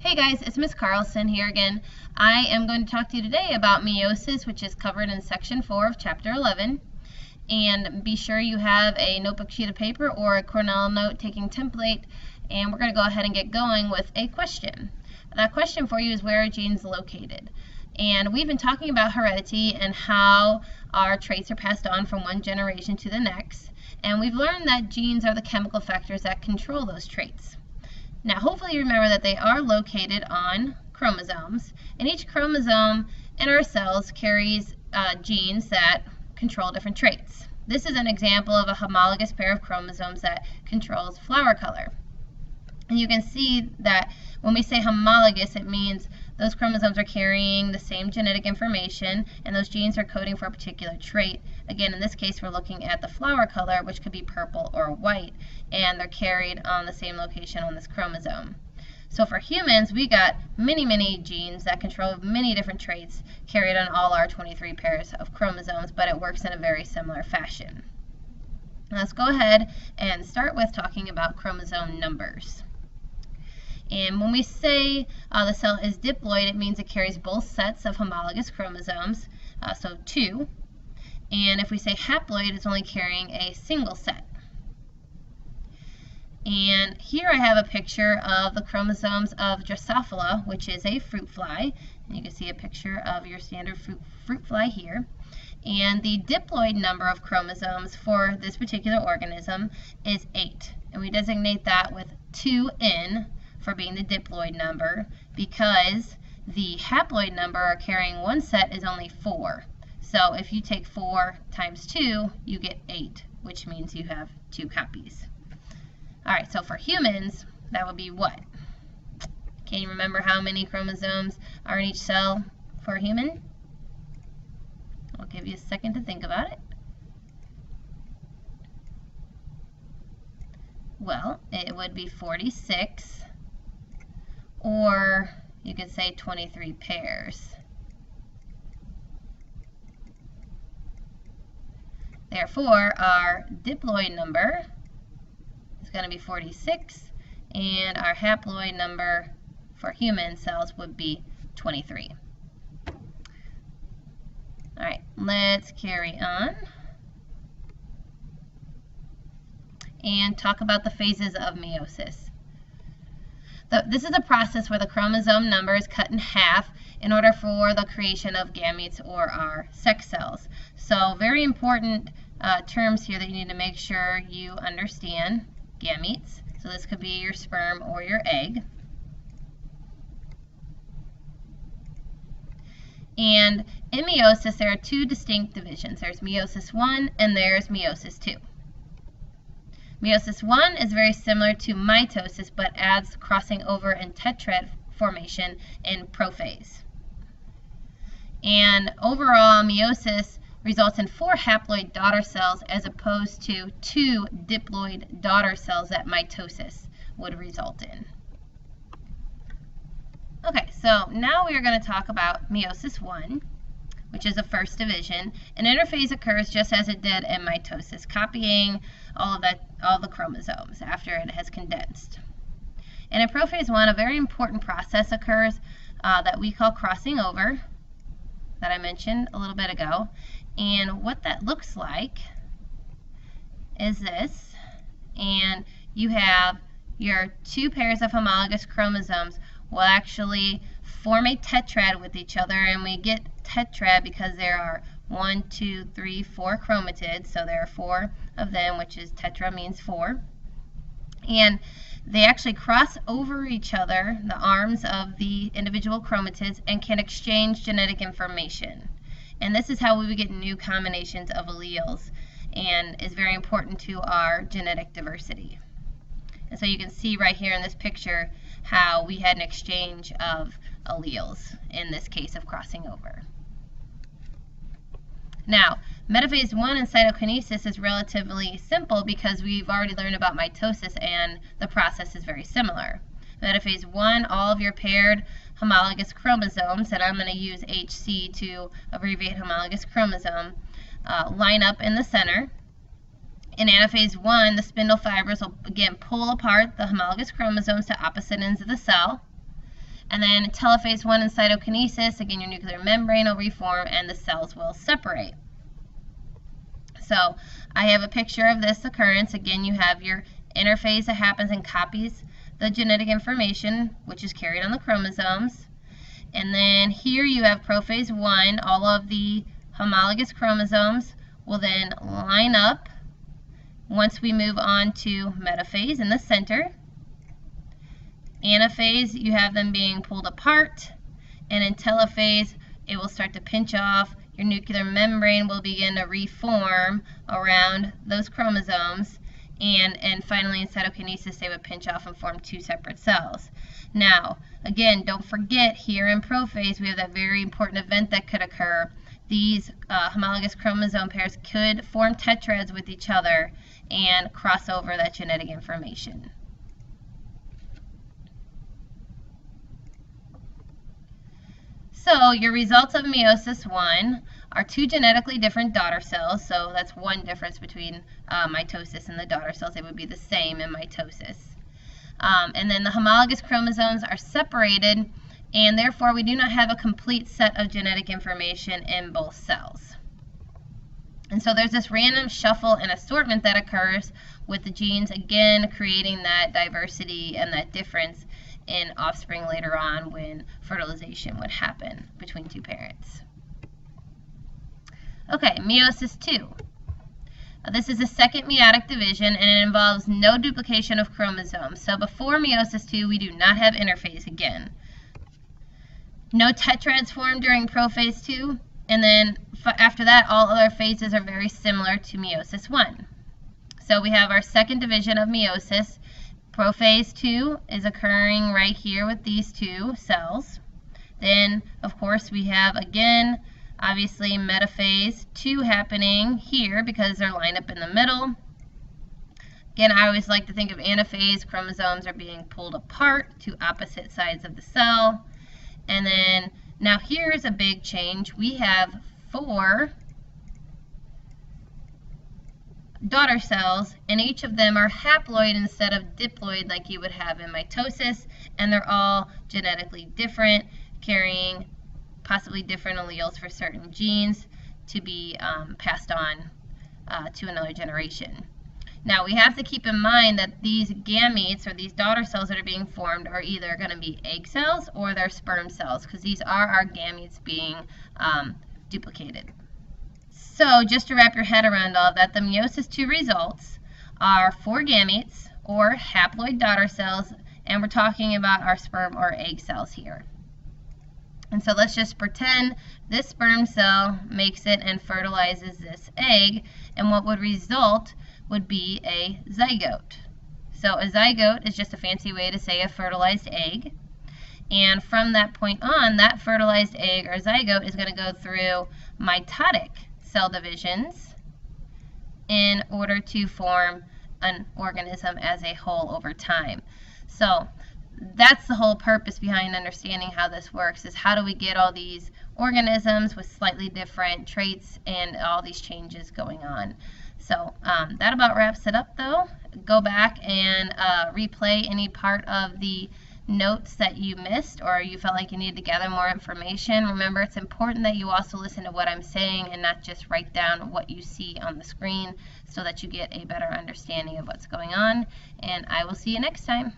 Hey guys, it's Miss Carlson here again. I am going to talk to you today about meiosis, which is covered in section 4 of chapter 11. And be sure you have a notebook sheet of paper or a Cornell note-taking template, and we're going to go ahead and get going with a question. That question for you is, where are genes located? And we've been talking about heredity and how our traits are passed on from one generation to the next. And we've learned that genes are the chemical factors that control those traits. Now, hopefully you remember that they are located on chromosomes, and each chromosome in our cells carries genes that control different traits. This is an example of a homologous pair of chromosomes that controls flower color. And you can see that when we say homologous, it means those chromosomes are carrying the same genetic information, and those genes are coding for a particular trait. Again, in this case, we're looking at the flower color, which could be purple or white, and they're carried on the same location on this chromosome. So for humans, we got many genes that control many different traits carried on all our 23 pairs of chromosomes, but it works in a very similar fashion. Let's go ahead and start with talking about chromosome numbers. And when we say the cell is diploid, it means it carries both sets of homologous chromosomes, so 2. And if we say haploid, it's only carrying a single set. And here I have a picture of the chromosomes of Drosophila, which is a fruit fly. And you can see a picture of your standard fruit fly here. And the diploid number of chromosomes for this particular organism is 8. And we designate that with 2N for being the diploid number, because the haploid number carrying one set is only 4. So if you take 4 times 2, you get 8, which means you have 2 copies. Alright, so for humans, that would be what? Can you remember how many chromosomes are in each cell for a human? I'll give you a second to think about it. Well, it would be 46. Or you could say 23 pairs. Therefore, our diploid number is going to be 46, and our haploid number for human cells would be 23. All right, let's carry on and talk about the phases of meiosis. This is a process where the chromosome number is cut in half in order for the creation of gametes, or our sex cells. So very important terms here that you need to make sure you understand. Gametes, so this could be your sperm or your egg. And in meiosis, there are 2 distinct divisions. There's meiosis 1 and there's meiosis 2. Meiosis 1 is very similar to mitosis, but adds crossing over and tetrad formation in prophase. And overall, meiosis results in 4 haploid daughter cells as opposed to 2 diploid daughter cells that mitosis would result in. Okay, so now we are going to talk about meiosis 1, which is the first division. An interphase occurs just as it did in mitosis, copying all the chromosomes after it has condensed. And in prophase 1, a very important process occurs that we call crossing over, that I mentioned a little bit ago. And what that looks like is this. And you have your 2 pairs of homologous chromosomes will actually form a tetrad with each other, and we get tetrad because there are 1, 2, 3, 4 chromatids, so there are 4 of them, which is tetra means 4. And they actually cross over each other, the arms of the individual chromatids, and can exchange genetic information. And this is how we would get new combinations of alleles, and is very important to our genetic diversity. And so you can see right here in this picture how we had an exchange of alleles in this case of crossing over. Now, metaphase 1 and cytokinesis is relatively simple because we've already learned about mitosis, and the process is very similar. Metaphase 1, all of your paired homologous chromosomes, and I'm going to use HC to abbreviate homologous chromosome, line up in the center. In anaphase 1, the spindle fibers will again pull apart the homologous chromosomes to opposite ends of the cell. And then telophase 1 and cytokinesis, again, your nuclear membrane will reform and the cells will separate. So I have a picture of this occurrence. Again, you have your interphase that happens and copies the genetic information, which is carried on the chromosomes. And then here you have prophase 1. All of the homologous chromosomes will then line up once we move on to metaphase in the center. Anaphase, you have them being pulled apart. And in telophase, it will start to pinch off. Your nuclear membrane will begin to reform around those chromosomes. And finally, in cytokinesis, they would pinch off and form two separate cells. Now, again, don't forget, here in prophase, we have that very important event that could occur. These homologous chromosome pairs could form tetrads with each other and cross over that genetic information. So your results of meiosis 1 are two genetically different daughter cells. So that's one difference between mitosis and the daughter cells. They would be the same in mitosis. And then the homologous chromosomes are separated, and therefore we do not have a complete set of genetic information in both cells. And so there's this random shuffle and assortment that occurs with the genes, again creating that diversity and that difference in offspring later on when fertilization would happen between two parents. Okay, meiosis 2. This is the second meiotic division, and it involves no duplication of chromosomes. So before meiosis 2, we do not have interphase again. No tetrads formed during prophase 2, and then after that, all other phases are very similar to meiosis 1. So we have our second division of meiosis. Prophase 2 is occurring right here with these two cells. Then, of course, we have, again, obviously metaphase 2 happening here because they're lined up in the middle. Again, I always like to think of anaphase. Chromosomes are being pulled apart to opposite sides of the cell. And then, now here's a big change. We have 4 daughter cells, and each of them are haploid instead of diploid like you would have in mitosis, and they're all genetically different, carrying possibly different alleles for certain genes to be passed on to another generation. Now we have to keep in mind that these gametes, or these daughter cells that are being formed, are either going to be egg cells or they're sperm cells, because these are our gametes being duplicated. So just to wrap your head around all of that, the meiosis 2 results are 4 gametes or haploid daughter cells, and we're talking about our sperm or egg cells here. And so let's just pretend this sperm cell makes it and fertilizes this egg, and what would result would be a zygote. So a zygote is just a fancy way to say a fertilized egg. And from that point on, that fertilized egg or zygote is going to go through mitotic cell divisions in order to form an organism as a whole over time. So that's the whole purpose behind understanding how this works, is how do we get all these organisms with slightly different traits and all these changes going on. So that about wraps it up though. Go back and replay any part of the notes that you missed or you felt like you needed to gather more information. Remember, it's important that you also listen to what I'm saying and not just write down what you see on the screen, so that you get a better understanding of what's going on. And I will see you next time.